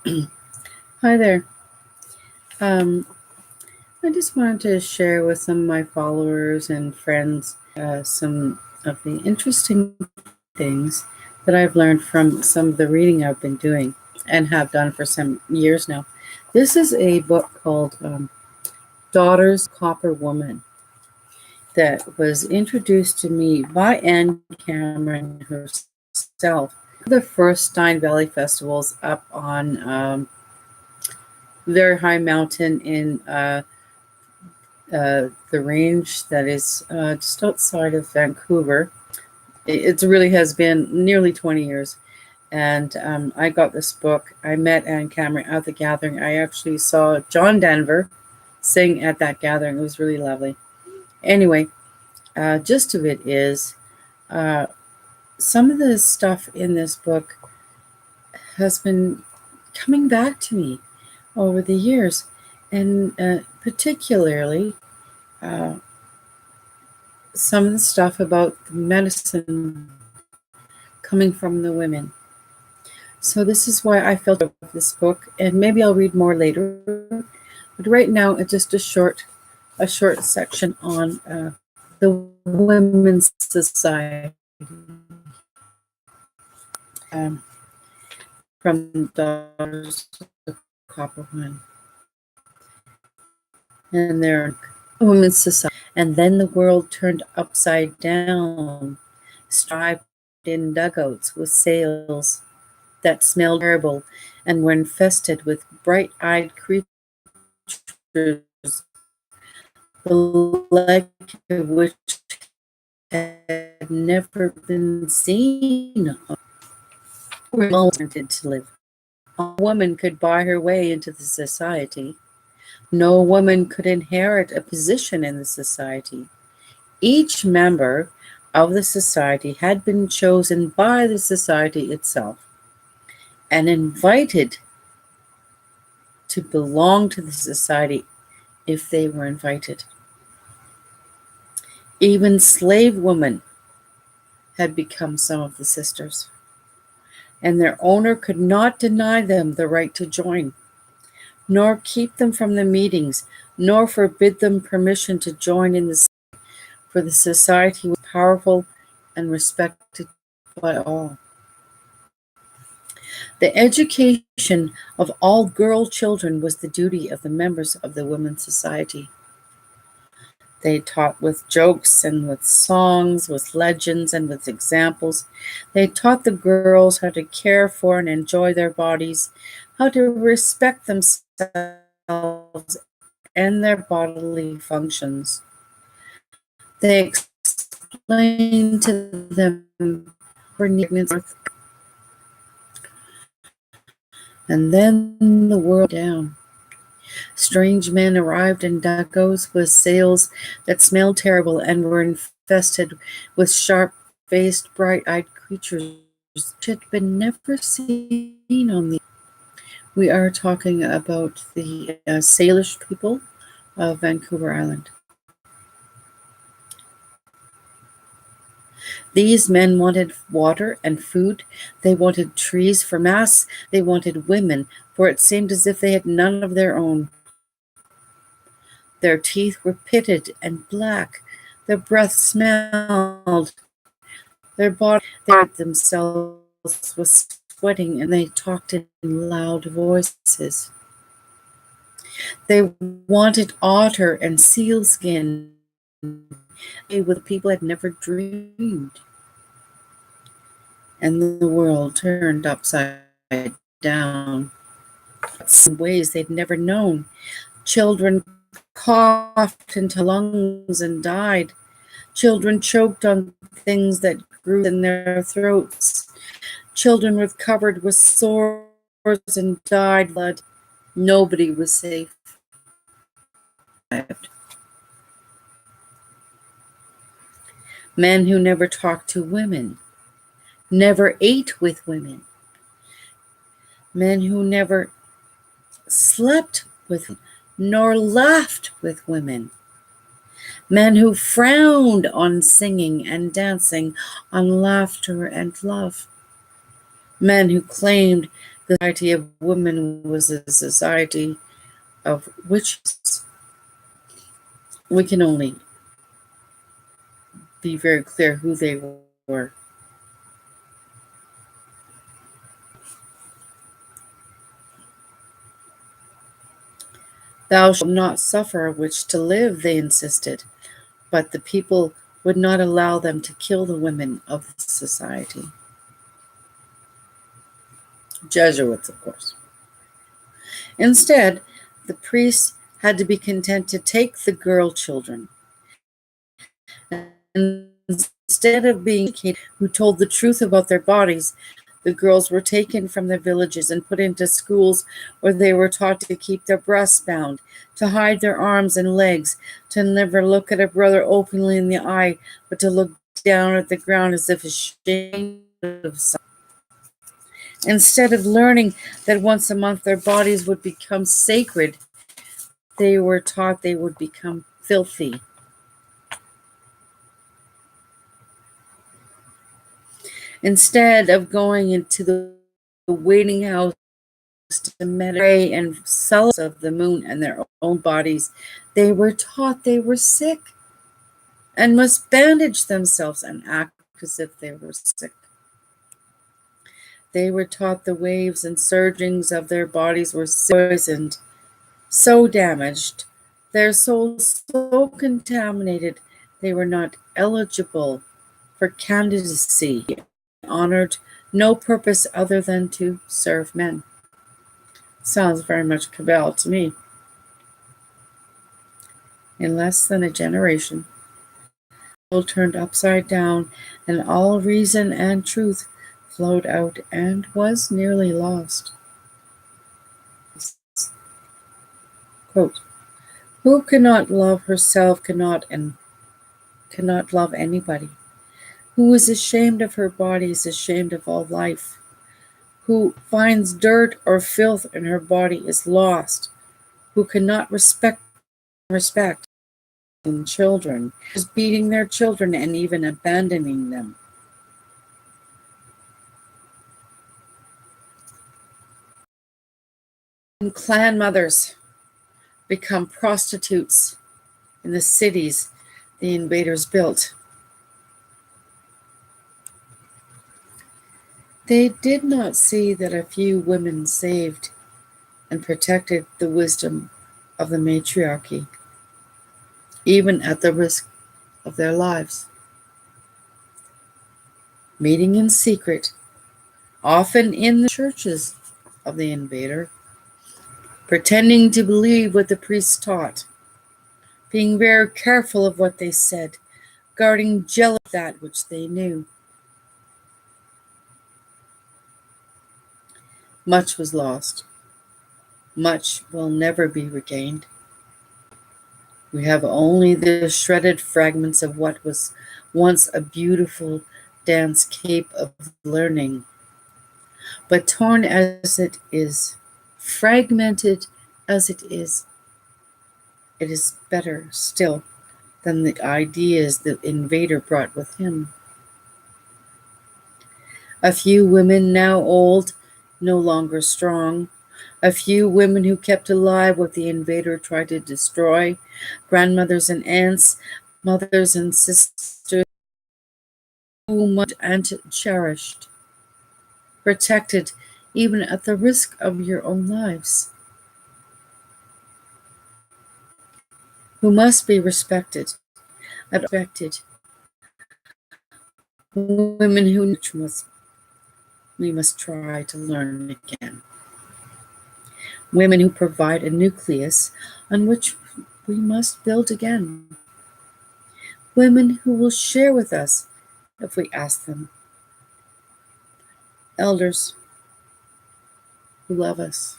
Hi there. Um, I just wanted to share with some of my followers and friends some of the interesting things that I've learned from some of the reading I've been doing and have done for some years now. This is a book called Daughters Copper Woman that was introduced to me by Anne Cameron herself. The first Stein Valley festivals up on very high mountain in the range that is just outside of Vancouver. It really has been nearly 20 years. And I got this book. I met Anne Cameron at the gathering. I actually saw John Denver sing at that gathering. It was really lovely. Anyway, gist of it is uh, some of the stuff in this book has been coming back to me over the years, and particularly uh, some of the stuff about the medicine coming from the women. So this is why I felt of this book, and maybe I'll read more later. But right now, it's just a short section on the Women's Society um, from Daughters of Copperwood and their Women's Society. And then the world turned upside down, striped in dugouts with sails that smelled terrible and were infested with bright-eyed creatures, the like of which had never been seen or wanted to live. A woman could buy her way into the society. No woman could inherit a position in the society. Each member of the society had been chosen by the society itself and invited to belong to the society if they were invited. Even slave women had become some of the sisters, and their owner could not deny them the right to join, nor keep them from the meetings, nor forbid them permission to join in the for the society was powerful and respected by all. The education of all girl children was the duty of the members of the Women's Society. They taught with jokes and with songs, with legends and with examples. They taught the girls how to care for and enjoy their bodies, how to respect themselves and their bodily functions. They explained to them her needs, and then the world down. Strange men arrived in dugouts with sails that smelled terrible and were infested with sharp-faced, bright-eyed creatures which had been never seen on the. We are talking about the Salish people of Vancouver Island. These men wanted water and food. They wanted trees for mass. They wanted women, for it seemed as if they had none of their own. Their teeth were pitted and black. Their breath smelled. Their bodies themselves was sweating, and they talked in loud voices. They wanted otter and sealskin with people had never dreamed. And the world turned upside down in ways they'd never known. Children coughed into lungs and died. Children choked on things that grew in their throats. Children were covered with sores and died blood. Nobody was safe. Men who never talked to women, never ate with women, men who never slept with nor laughed with women, men who frowned on singing and dancing, on laughter and love, Men who claimed the society of women was a society of witches. We can only be very clear who they were. Thou shalt not suffer a witch to live, they insisted, but the people would not allow them to kill the women of the society. Jesuits, of course. Instead, the priests had to be content to take the girl children. And instead of being educated who told the truth about their bodies, the girls were taken from their villages and put into schools where they were taught to keep their breasts bound, to hide their arms and legs, to never look at a brother openly in the eye, but to look down at the ground as if ashamed of something. Instead of learning that once a month their bodies would become sacred, they were taught they would become filthy. Instead of going into the waiting house to meditate and celebrate of the moon and their own bodies, they were taught they were sick and must bandage themselves and act as if they were sick. They were taught the waves and surgings of their bodies were poisoned, so damaged, their souls so contaminated, they were not eligible for candidacy, honored, no purpose other than to serve men. Sounds very much Cabal to me. In less than a generation, the world turned upside down, and all reason and truth flowed out and was nearly lost. Quote, who cannot love herself cannot love anybody. Who is ashamed of her body is ashamed of all life. Who finds dirt or filth in her body is lost. Who cannot respect in children is beating their children and even abandoning them. And clan mothers become prostitutes in the cities the invaders built. They did not see that a few women saved and protected the wisdom of the matriarchy, even at the risk of their lives. Meeting in secret, often in the churches of the invader, pretending to believe what the priests taught, being very careful of what they said, guarding jealously that which they knew. Much was lost. Much will never be regained. We have only the shredded fragments of what was once a beautiful dance cape of learning. But torn as it is, fragmented as it is better still than the ideas the invader brought with him. A few women now old, no longer strong, a few women who kept alive what the invader tried to destroy, grandmothers and aunts, mothers and sisters, who much and cherished, protected even at the risk of your own lives, who must be respected, women who we must try to learn again. Women who provide a nucleus on which we must build again. Women who will share with us if we ask them. Elders who love us.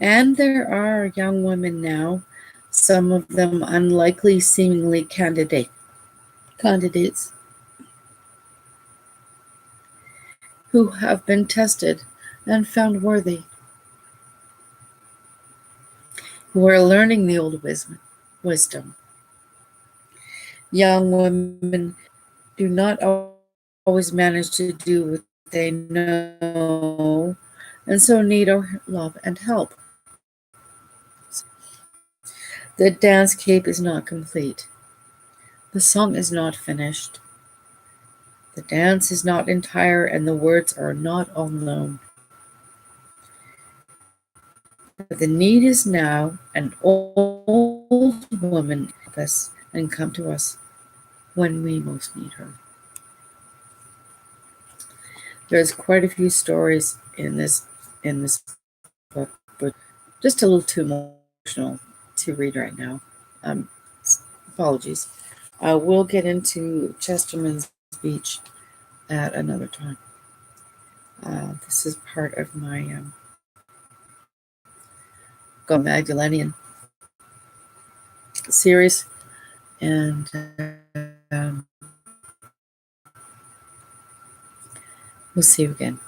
And there are young women now, some of them unlikely seemingly candidates, who have been tested and found worthy, who are learning the old wisdom. Young women do not always manage to do what they know, and so need our love and help. The dancescape is not complete. The song is not finished. The dance is not entire, and the words are not all known. But the need is now an old woman help us and come to us when we most need her. There's quite a few stories in this book, but just a little too emotional to read right now. Um, apologies. We'll get into Chesterman's Beach at another time. This is part of my Go Magdalenian series, and we'll see you again.